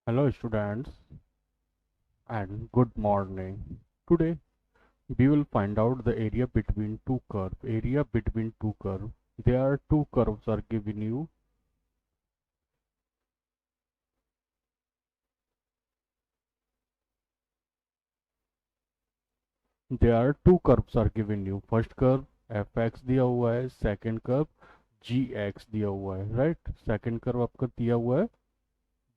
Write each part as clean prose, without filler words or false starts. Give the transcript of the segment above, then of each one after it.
Hello students and good morning. Today we will find out the area between two curves. Area between two curves. There are two curves are given you. There are two curves are given you. First curve fx दिया हुआ है, second curve gx दिया हुआ है, right? Second curve आपका दिया हुआ है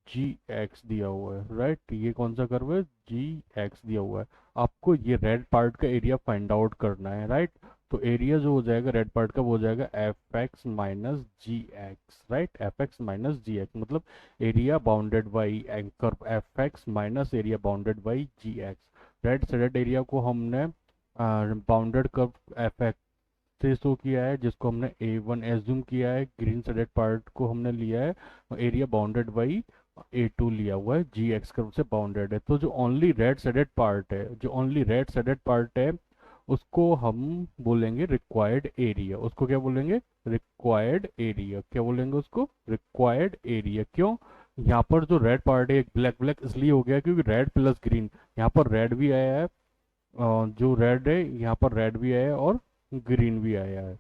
gx दिया हुआ है, राइट? ये कौन सा कर्व है? gx दिया हुआ है। आपको ये रेड पार्ट का एरिया फाइंड आउट करना है, राइट? तो एरिया जो हो जाएगा रेड पार्ट का वो हो जाएगा F X minus G X, right? F X minus G X मतलब area bounded by anchor F X minus area bounded by G X. Red sided area को हमने बाउंडेड कर्व एफ एक्स से show किया है, जिसको हमने ए one assume किया है। ग्रीन साइडेड पार्ट को हमने लिया है area bounded by A two लिया हुआ है, जी एक्स कर्व से बाउंडेड है। तो जो ओनली रेड साइडेड पार्ट है, जो ओनली रेड साइडेड पार्ट है उसको हम बोलेंगे रिक्वायर्ड एरिया। उसको क्या बोलेंगे? Required area. क्या बोलेंगे उसको? Required area. क्यों? यहाँ पर जो रेड पार्ट है एक ब्लैक ब्लैक इसलिए हो गया क्योंकि रेड प्लस ग्रीन, यहाँ पर रेड भी आया है, जो रेड है यहाँ पर रेड भी आया है और ग्रीन भी आया है,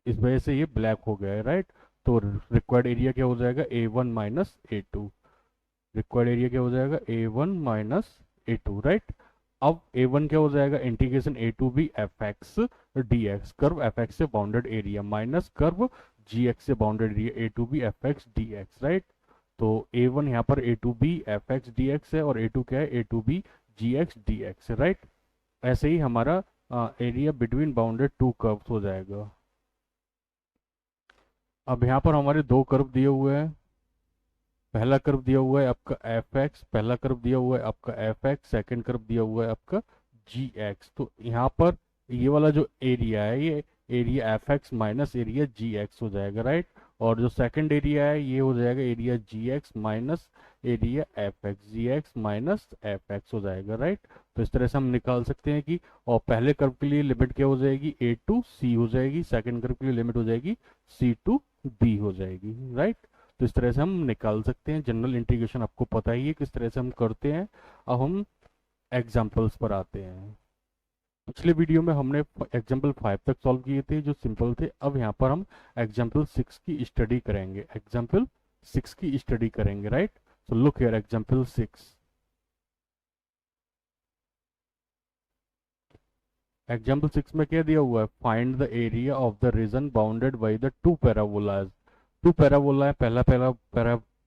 इस वजह से ये ब्लैक हो गया है, राइट? तो रिक्वायर्ड एरिया क्या हो जाएगा? A one minus A two. Required area क्या हो जाएगा? A one minus A two, right? अब ए वन क्या हो जाएगा? Integration A to B F X D X, curve F X से bounded area minus curve G X से bounded area A to B F X D X, right? तो A one यहाँ पर A to B F X D X है और ए to क्या है? A to B G X D X है, right? ऐसे ही हमारा area between bounded two curves हो जाएगा। अब यहाँ पर हमारे दो कर्व दिए हुए हैं। पहला कर्व दिया हुआ है आपका एफ एक्स, पहला कर्व दिया हुआ है आपका एफ एक्स, सेकेंड कर्व दिया हुआ है आपका जी एक्स। तो यहाँ पर ये वाला जो एरिया है ये area F X minus area G X हो जाएगा, राइट? और जो सेकंड एरिया है ये हो जाएगा area G X minus area F X, G X minus F X हो जाएगा, राइट? तो इस तरह से हम निकाल सकते हैं कि और पहले कर्व के लिए लिमिट क्या हो जाएगी? ए टू सी हो जाएगी, सेकंड कर्व के लिए लिमिट हो जाएगी सी टू बी हो जाएगी, राइट? तो इस तरह से हम निकाल सकते हैं। जनरल इंटीग्रेशन आपको पता ही है किस तरह से हम करते हैं। अब हम एग्जाम्पल्स पर आते हैं। पिछले वीडियो में हमने एग्जाम्पल 5 तक सॉल्व किए थे जो सिंपल थे। अब यहाँ पर हम एग्जाम्पल 6 की स्टडी करेंगे, एग्जाम्पल 6 की स्टडी करेंगे, right? So look here example 6। Example 6 में क्या दिया हुआ है? Find the area of the region bounded by the two parabolas. Two parabola है, पहला पहला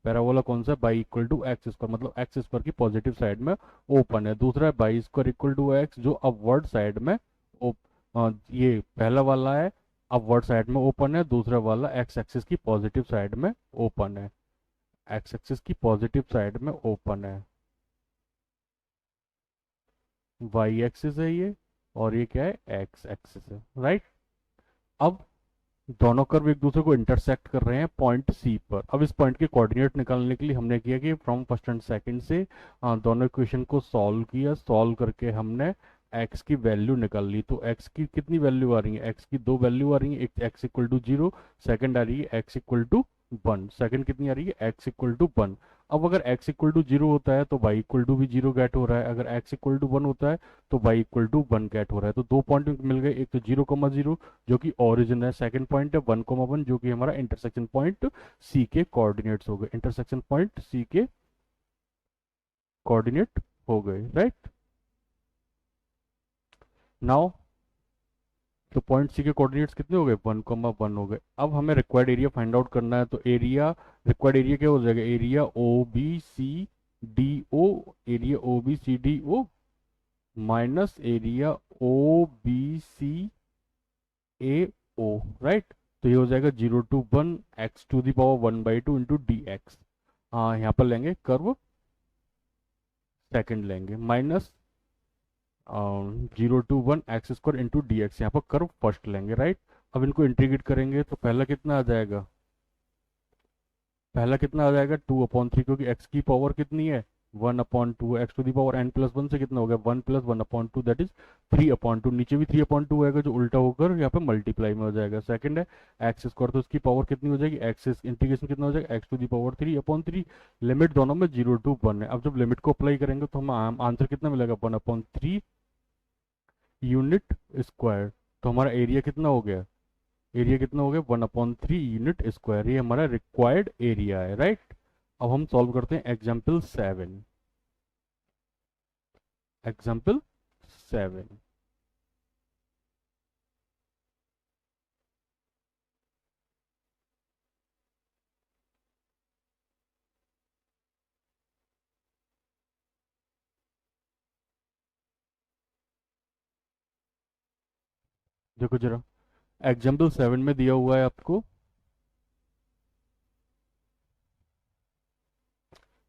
पैराबोला कौन सा? Y equal to x square मतलब एक्स स्क्वायर की पॉजिटिव साइड में ओपन है। दूसरा है y square equal to x जो अपवर्ड साइड में ये पहला वाला है अपवर्ड साइड में ओपन है, दूसरा वाला एक्स एक्सिस की पॉजिटिव साइड में ओपन है, एक्स एक्सिस की पॉजिटिव साइड में ओपन है। वाई एक्सिस है ये और ये क्या है? एक्स एक्सिस है, राइट? अब दोनों कर्व एक दूसरे को इंटरसेक्ट कर रहे हैं पॉइंट सी पर। अब इस पॉइंट के कोऑर्डिनेट निकालने के लिए हमने किया कि फ्रॉम फर्स्ट एंड सेकंड से दोनों इक्वेशन को सॉल्व किया। सॉल्व करके हमने x की वैल्यू निकाल ली। तो x की कितनी वैल्यू आ रही है? x की दो वैल्यू आ रही है, एक x equal to zero, second आ रही है x equal to one. Second कितनी आ रही है? x equal to one. अब अगर x इक्वल टू जीरो होता है तो y इक्वल टू भी जीरो गेट हो रहा है, अगर x इक्वल टू वन होता है तो y equal to one get हो रहा है। तो दो पॉइंट मिल गए, एक तो जीरो कॉमा जीरो जो कि ओरिजिन है, सेकंड पॉइंट है वन कॉमा वन जो कि हमारा इंटरसेक्शन पॉइंट सी के कोऑर्डिनेट्स हो गए, इंटरसेक्शन पॉइंट सी के कोऑर्डिनेट हो गए, राइट? नाउ तो पॉइंट सी के कोऑर्डिनेट्स कितने हो गए? वन कॉमा वन हो गए। अब हमें रिक्वायर्ड एरिया फाइंड आउट करना है। तो एरिया रिक्वायर्ड एरिया क्या हो जाएगा? Area O B C D O, area O B C D O minus area O B C A O, right? तो ये हो जाएगा zero to one X to the power one by two into D X. यहाँ पर लेंगे curve second लेंगे minus zero to one X square into D X, यहाँ पर कर्व फर्स्ट लेंगे, राइट? अब इनको इंटीग्रेट करेंगे तो पहला कितना आ जाएगा? पहला कितना आ जाएगा? टू अपॉन थ्री, क्योंकि एक्स की पावर कितनी है? 1/2 x to the power n plus one से कितना हो गया 1 प्लस 1/2 दैट इज 3/2। नीचे भी 3/2 आएगा जो उल्टा होकर यहाँ पे मल्टीप्लाई में हो जाएगा। सेकंड है एक्स स्क्वायर, तो उसकी पावर कितनी हो जाएगी एक्स इंटीग्रेशन कितना हो जाएगा x to the power 3/3। Limit दोनों में 0 to 1 है। अब जब लिमिट को अप्लाई करेंगे तो हम आंसर कितना मिलेगा 1/3 यूनिट स्क्वायर। तो हमारा एरिया कितना हो गया, एरिया कितना हो गया 1/3 यूनिट स्क्वायर। ये हमारा रिक्वायर्ड एरिया है, राइट। अब हम सॉल्व करते हैं एग्जाम्पल 7। एग्जाम्पल 7, देखो जरा एग्जाम्पल 7 में दिया हुआ है आपको,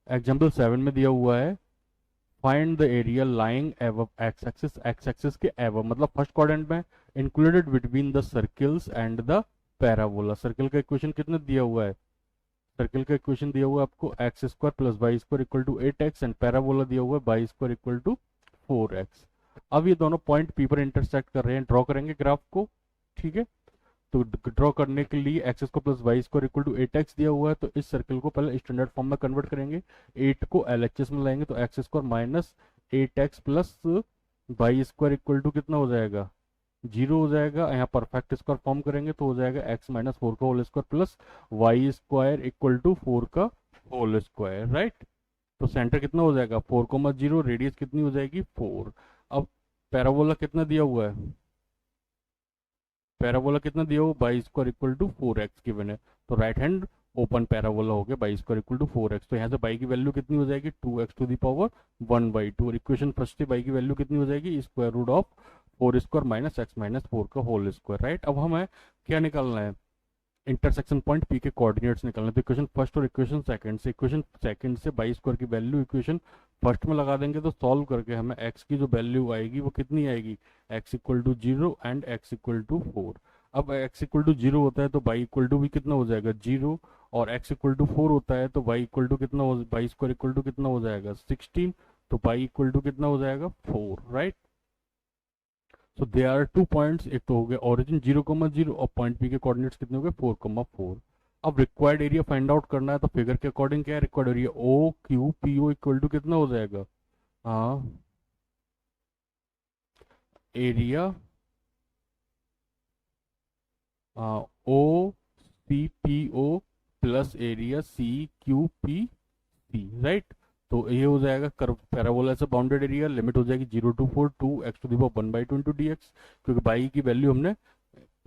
एग्जाम्पल 7 में दिया हुआ है फाइंड द एरिया लाइंग एव एक्स एक्सिस के एव, मतलब फर्स्ट क्वाड्रेंट में included between the circles and the parabola. Circle का इक्वेशन कितना दिया हुआ है, सर्किल का इक्वेशन दिया हुआ है आपको x square plus y square equal to 8x and parabola दिया हुआ है Y square equal to 4x। अब ये दोनों पॉइंट पी पर इंटरसेक्ट कर रहे हैं, ड्रॉ करेंगे ग्राफ को, ठीक है। तो ड्रॉ करने के लिए x square plus y square equal to 8x दिया हुआ है, तो इस सर्किल को पहले स्टैंडर्ड फॉर्म में कन्वर्ट करेंगे। 8 को LHS में लाएंगे तो x square minus 8x plus y square equal to कितना हो जाएगा 0 हो जाएगा। यहाँ परफेक्ट स्क्वायर फॉर्म करेंगे तो हो जाएगा x माइनस 4 का whole square plus y square equal to 4 का होल स्क्वायर, राइट। तो सेंटर कितना हो जाएगा 4,0, रेडियस कितनी हो जाएगी 4। अब पैराबोला कितना दिया हुआ है, पैराबोला कितना दिया हुआ y square equal to 4x given है, तो राइट हैंड ओपन पैराबोला हो गया by square equal to 4x। तो यहाँ से बाई की वैल्यू कितनी हो जाएगी 2x टू दी पावर 1/2। और इक्वेशन फर्स्ट से बाई की वैल्यू कितनी हो जाएगी square root of 4 square minus x minus 4 का होल स्क्वायर, राइट। अब हमें क्या निकालना है इंटरसेक्शन पॉइंट पी के कोऑर्डिनेट्स निकालना। तो इक्वेशन फर्स्ट और इक्वेशन सेकंड से, इक्वेशन सेकंड से बाई स्क्वायर की वैल्यू इक्वेशन फर्स्ट में लगा देंगे तो सॉल्व करके हमें x की जो वैल्यू आएगी वो कितनी आएगी x equal to 0 and x equal to 4। अब x इक्वल टू 0 होता है तो y इक्वल टू भी कितना हो जाएगा 0, और x इक्वल टू 4 होता है तो y इक्वल टू कितना हो, y स्क्वायर इक्वल टू कितना हो जाएगा 16, तो y इक्वल टू कितना हो जाएगा 4, right. So they are two points, एक तो हो गया ओरिजिन 0,0 और पॉइंट पी के कोऑर्डिनेट्स कितने हो गए 4,4। अब रिक्वायर्ड एरिया फाइंड आउट करना है तो फिगर के अकॉर्डिंग क्या है required area O Q P O equal to कितना हो जाएगा, हाँ area O C P O plus area C Q P C, right. तो ये हो जाएगा कर्व पैराबोला से बाउंडेड एरिया, लिमिट हो जाएगी 0 to 4 2x to the power 1/2 into dx, क्योंकि बाई की वैल्यू हमने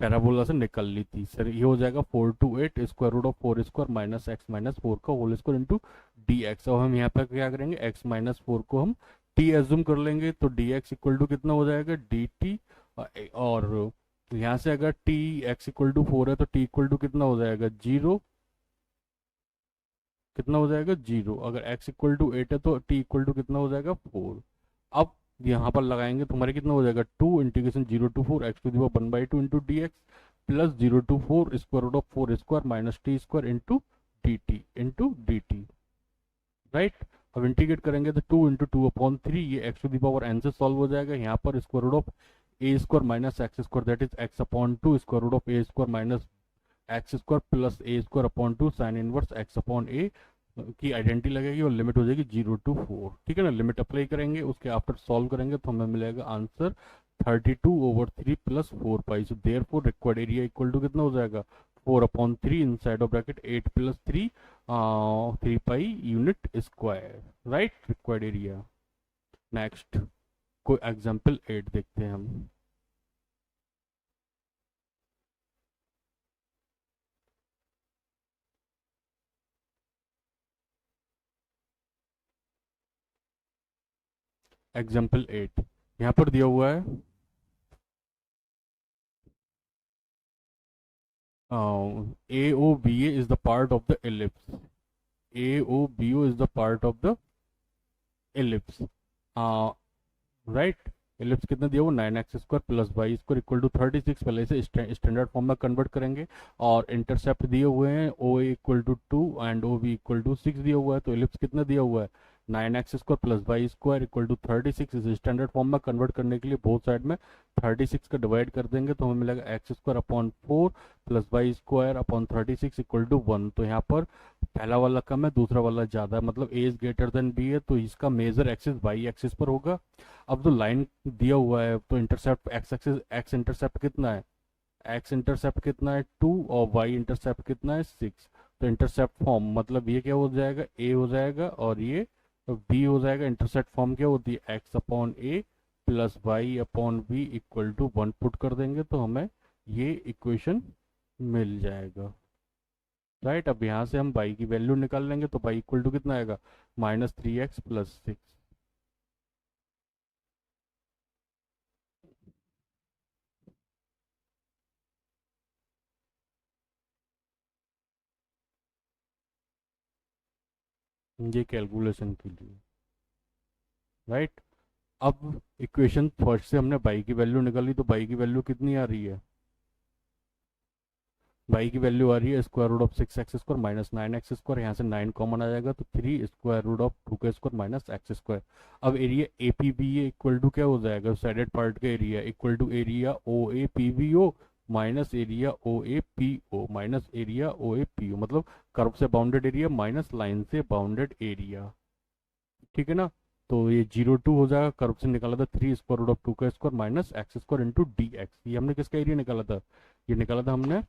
पैराबोला से निकाल ली थी। सर ये हो जाएगा 4 to 8 square root of 4 square minus x minus 4 का होल स्क्वायर इंटू dx। अब हम यहाँ पे क्या करेंगे x माइनस 4 को हम t एज्यूम कर लेंगे तो dx इक्वल टू कितना हो जाएगा dt, और यहाँ से अगर t x इक्वल टू 4 है तो t इक्वल टू कितना हो जाएगा 0, कितना हो जाएगा 0। अगर x इक्वल टू 8 है तो t इक्वल टू कितना हो जाएगा 4। अब यहाँ पर लगाएंगे तो हमारे कितना हो जाएगा 2 integration 0 to 4 x to the power 1/2 into dx plus 0 to 4 square root of 4 square minus t square into dt, right. अब इंटीग्रेट करेंगे तो 2 इंटू 2/3 ये x to the power n से सॉल्व हो जाएगा। यहाँ पर square root of a square minus x square that is x/2 square root of a square minus x square plus a square upon 2 sine inverse x upon a की identity लगेगी और limit हो जाएगी 0 to 4, ठीक है ना। Limit apply करेंगे उसके आफ्टर सॉल्व करेंगे तो हमें मिलेगा answer 32/3 plus 4 pi. So therefore required area equal to कितना हो जाएगा 4/3 inside of bracket 8 plus 3 3 pi unit square, right, required area. Next कोई एग्जांपल 8 देखते हैं हम। एग्जाम्पल 8 यहाँ पर दिया हुआ है AOBA is the part of the ellipse, AOBO is the part of the ellipse, right. Ellipse कितना दिया हुआ 9x square plus y square equal to 36, पहले से स्टैंडर्ड फॉर्म में कन्वर्ट करेंगे। और इंटरसेप्ट दिए हुए हैं O equal to 2 and O B equal to 6 दिया हुआ है। तो एलिप्स कितना दिया हुआ है 9x² plus y square equal to 36। इस स्टैंडर्ड फॉर्म में कन्वर्ट करने के लिए बोथ साइड में 36 का डिवाइड कर देंगे तो हमें मिलेगा x² upon 4 plus y square upon 36 equal to 1। तो यहाँ पर पहला वाला कम है, दूसरा वाला ज़्यादा है, मतलब a is greater than b है, तो इसका मेजर एक्सिस वाई एक्सिस पर होगा। अब जो लाइन दिया हुआ है तो intercept x axis, x intercept कितना है, एक्स इंटरसेप्ट कितना है 2 और वाई इंटरसेप्ट कितना है 6। तो इंटरसेप्ट फॉर्म मतलब ये क्या हो जाएगा, ए हो जाएगा और ये बी हो जाएगा। इंटरसेप्ट फॉर्म क्या होती है, x upon a plus y upon b equal to 1 put कर देंगे तो हमें ये इक्वेशन मिल जाएगा, राइट। अब यहाँ से हम बाई की वैल्यू निकाल लेंगे तो बाई इक्वल टू कितना आएगा, -3x प्लस 6। ये कैलकुलेशन के लिए, राइट। अब इक्वेशन फर्स्ट से हमने बाई की वैल्यू निकाली तो बाई की वैल्यू कितनी आ रही है, बाई की वैल्यू आ रही है square root of 6x² minus 9x²। यहाँ से 9 कॉमन आ जाएगा तो 3 square root of 2k² minus x²। अब area A P B A equal to क्या हो जाएगा, साइडेड पार्ट का area equal to area O A P B O minus area O A P O minus area O A P O, मतलब curve से bounded area minus line से bounded area, ठीक है ना। तो ये 0 2 हो जाएगा, कर्व से निकाला था 3 square root of 2k² minus x² into D x. ये हमने किसका एरिया निकाला था, ये निकाला था हमने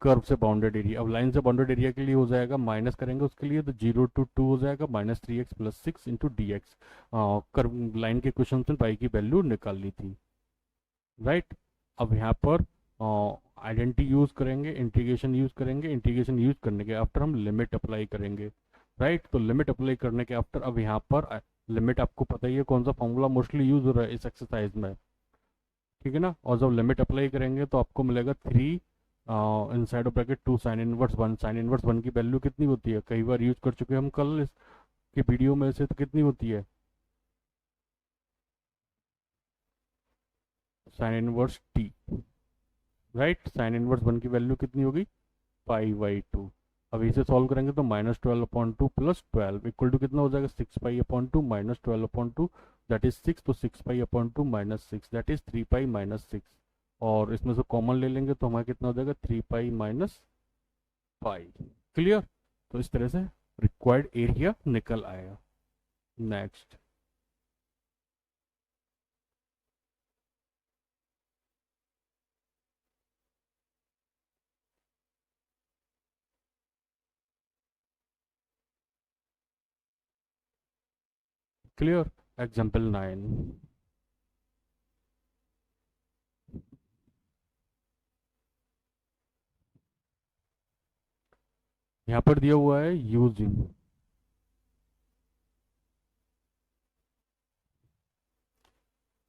कर्व से बाउंडेड एरिया। अब लाइन से बाउंडेड एरिया के लिए हो जाएगा, माइनस करेंगे उसके लिए तो 0 to 2 हो जाएगा -3x plus 6 into D X. Curve line के क्वेश्चन में पाई की वैल्यू निकाल ली थी, राइट। अब यहाँ पर आइडेंटिटी यूज करेंगे, इंटीग्रेशन यूज करेंगे, इंटीग्रेशन यूज करने के आफ्टर हम लिमिट अप्लाई करेंगे, राइट। तो लिमिट अप्लाई करने के आफ्टर अब यहाँ पर लिमिट आपको पता ही है कौन सा फॉर्मूला मोस्टली यूज हो रहा है इस एक्सरसाइज में, ठीक है ना। और जब लिमिट अप्लाई करेंगे तो आपको मिलेगा 3 inside of bracket 2 sine inverse 1। Sine inverse 1 की वैल्यू कितनी होती है, कई बार यूज कर चुके हैं हम कल इसके वीडियो में से, तो कितनी होती है sine inverse T, right. Sine inverse 1 की वैल्यू कितनी होगी, π/2। अब इसे सॉल्व करेंगे तो -12/2 प्लस 12 इक्वल टू कितना हो जाएगा, 6π/2 -12/2 दैट इज 6। तो 6π/2 माइनस 6 दैट इज 3π माइनस 6, और इसमें से कॉमन ले लेंगे तो हमारा कितना हो जाएगा 3π माइनस पाई। क्लियर। तो इस तरह से रिक्वायर्ड एरिया निकल आएगा। Next, clear. एग्जाम्पल 9, यहाँ पर दिया हुआ है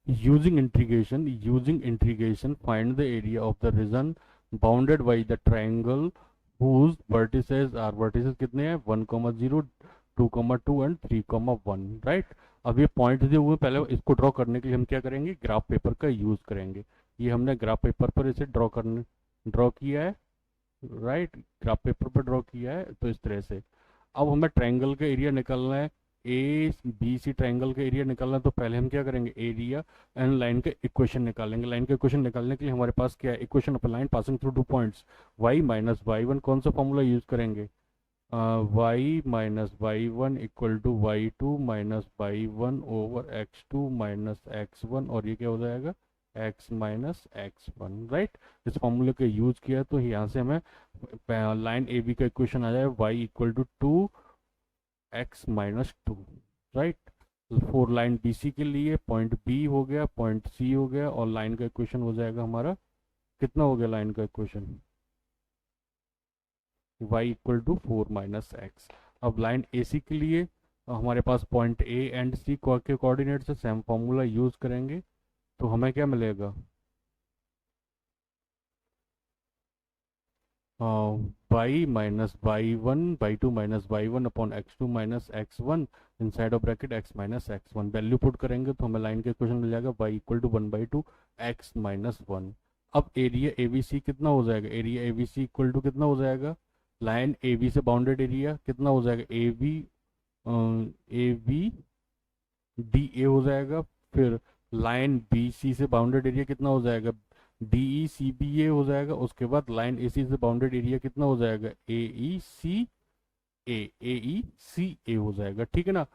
using integration find the area of the region bounded by the triangle whose vertices कितने हैं 1,0 2,2 एंड 3,1, राइट। अब ये पॉइंट दिए हुए, पहले इसको ड्रॉ करने के लिए हम क्या करेंगे, ग्राफ पेपर का यूज करेंगे। ये हमने ग्राफ पेपर पर इसे ड्रॉ किया है, राइट। ग्राफ पेपर पर ड्रॉ किया है तो इस तरह से। अब हमें ट्रायंगल का एरिया निकालना है, ए बी सी ट्रायंगल का एरिया निकालना है, तो पहले हम क्या करेंगे, एरिया एंड लाइन का इक्वेशन निकालेंगे। लाइन का इक्वेशन निकालने के लिए हमारे पास क्या है, equation of line passing through 2 points y minus y one. कौन सा फॉर्मूला यूज करेंगे, y minus y one equal to y2 minus y one over x2 minus x1, और ये क्या हो जाएगा x माइनस x1, राइट। इस फॉर्मूले का यूज किया तो यहाँ से हमें लाइन ए बी का इक्वेशन आ जाए y equal to 2x minus 2, right. For line B C के लिए पॉइंट बी हो गया, पॉइंट सी हो गया, और लाइन का इक्वेशन हो जाएगा हमारा कितना हो गया, लाइन का equation y equal to 4 minus x. अब लाइन ए सी के लिए हमारे पास पॉइंट ए एंड सी के कोऑर्डिनेट से सेम फॉर्मूला यूज करेंगे तो हमें क्या मिलेगा, y minus y one by two minus y one upon x2 minus x1 inside of bracket x minus x1। Value put करेंगे तो हमें लाइन का इक्वेशन मिल जाएगा y equal to 1/2 x minus 1। अब एरिया ए बी सी कितना हो जाएगा, area A B C equal to कितना हो जाएगा, लाइन ए बी से बाउंडेड एरिया कितना हो जाएगा, A B A B D A हो जाएगा। फिर लाइन बी सी से बाउंडेड एरिया कितना हो जाएगा, डी ई सी बी ए हो जाएगा। उसके बाद लाइन ए सी से बाउंडेड एरिया कितना हो जाएगा, ए ई सी ए हो जाएगा, ठीक है ना।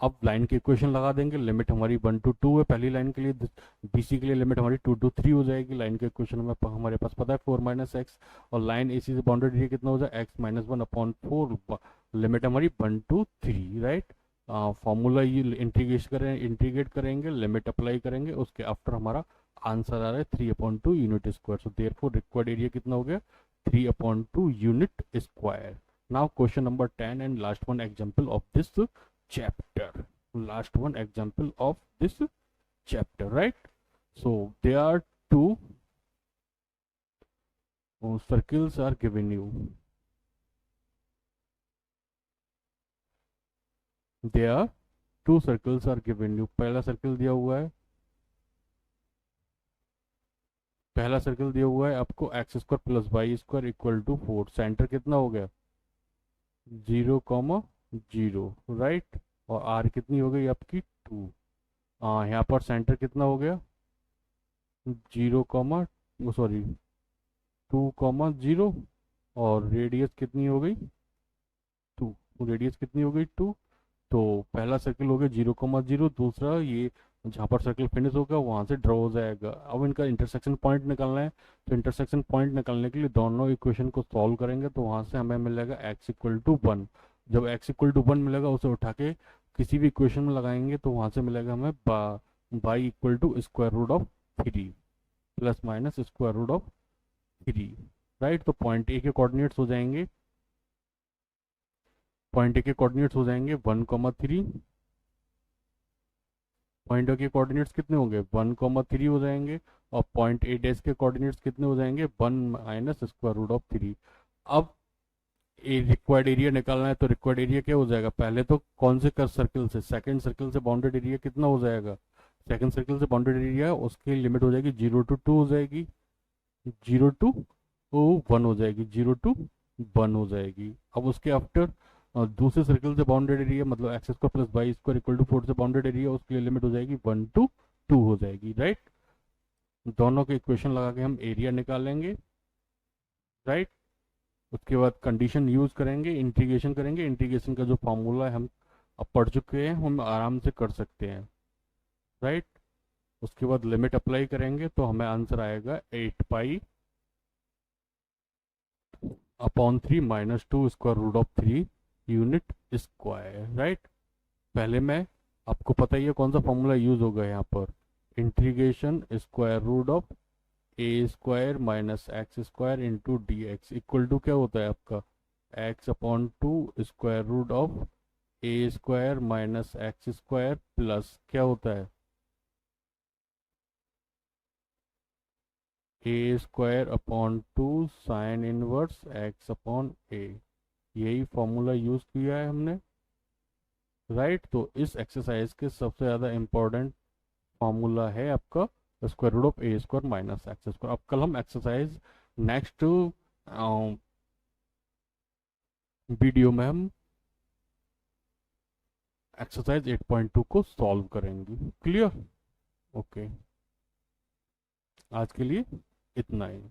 अब लाइन के इक्वेशन लगा देंगे, लिमिट हमारी 1 to 2 है पहली लाइन के लिए, बीसी के लिए लिमिट हमारी 2 to 3 हो जाएगी। लाइन के इक्वेशन में हमारे पास पता है 4 - x, और लाइन एसी से बाउंडेड एरिया कितना हो जाए, x-1/4, लिमिट हमारी 1 to 3, राइट। फॉर्मूला ये इंटीग्रेट करेंगे, लिमिट अप्लाई करेंगे, उसके आफ्टर हमारा आंसर आ रहा है 3/2 यूनिट स्क्वायर। सो देयरफॉर रिक्वायर्ड एरिया कितना हो गया, 3/2 unit square. Now question number 10 and last one example of this chapter. Last one example of this chapter, right? So there are two circles are given you. There are two circles are given you. पहला circle दिया हुआ है, पहला circle दिया हुआ है आपको x² + y² = 4। Centre कितना हो गया, 0,0, राइट। और आर कितनी हो गई आपकी 2। यहाँ पर सेंटर कितना हो गया 2,0, और रेडियस कितनी हो गई 2। रेडियस कितनी हो गई 2। तो पहला सर्कल हो गया 0,0, दूसरा ये जहाँ पर सर्कल फिनिश होगा वहाँ से ड्रॉ हो जाएगा। अब इनका इंटरसेक्शन पॉइंट निकालना है, तो इंटरसेक्शन पॉइंट निकालने के लिए दोनों इक्वेशन को सॉल्व करेंगे, तो वहाँ से हमें मिलेगा x=1। जब x=1 मिलेगा उसे उठा के किसी भी इक्वेशन में लगाएंगे तो वहाँ से मिलेगा हमें y=√3 ±√3, राइट। तो पॉइंट ए के कोऑर्डिनेट्स हो जाएंगे, पॉइंट ए के कोऑर्डिनेट्स हो जाएंगे 1,3। पॉइंट ए के कोऑर्डिनेट्स कितने होंगे 1,3 हो जाएंगे, और पॉइंट ए डैश के कोऑर्डिनेट्स कितने हो जाएंगे 1 - √3। अब ए रिक्वायर्ड एरिया निकालना है, तो रिक्वायर्ड एरिया क्या हो जाएगा, पहले तो कौन से कर सर्कल से, सेकंड सर्कल से बाउंडेड एरिया कितना हो जाएगा, सेकंड सर्कल से बाउंडेड एरिया उसकी लिमिट हो जाएगी 0 to 2 हो जाएगी, 0 to 1 हो जाएगी, 0 to 1 हो जाएगी। अब उसके आफ्टर दूसरे सर्कल से बाउंडेड एरिया मतलब x² + y² = 4 से बाउंडेड एरिया उसके लिए लिमिट हो जाएगी 1 to 2 हो जाएगी, राइट। दोनों के इक्वेशन लगा के हम एरिया निकालेंगे, राइट। उसके बाद कंडीशन यूज करेंगे, इंटीग्रेशन करेंगे, इंटीग्रेशन का जो फॉर्मूला है हम अब पढ़ चुके हैं, हम आराम से कर सकते हैं, राइट। उसके बाद लिमिट अप्लाई करेंगे तो हमें आंसर आएगा 8π/3 - 2√3 यूनिट स्क्वायर, राइट। पहले मैं आपको पता ही है कौन सा फॉर्मूला यूज होगा यहाँ पर, integration √a² - x² × dx equal to क्या होता है आपका x/2 √a² - x² प्लस क्या होता है a²/2 sin इनवर्स x/a। यही फॉर्मूला यूज किया है हमने, राइट। तो इस एक्सरसाइज के सबसे ज़्यादा इम्पोर्टेंट फॉर्मूला है आपका √a² - x²। अब कल हम एक्सरसाइज नेक्स्ट वीडियो में हम एक्सरसाइज 8.2 को सॉल्व करेंगे, क्लियर। ओके, आज के लिए इतना ही।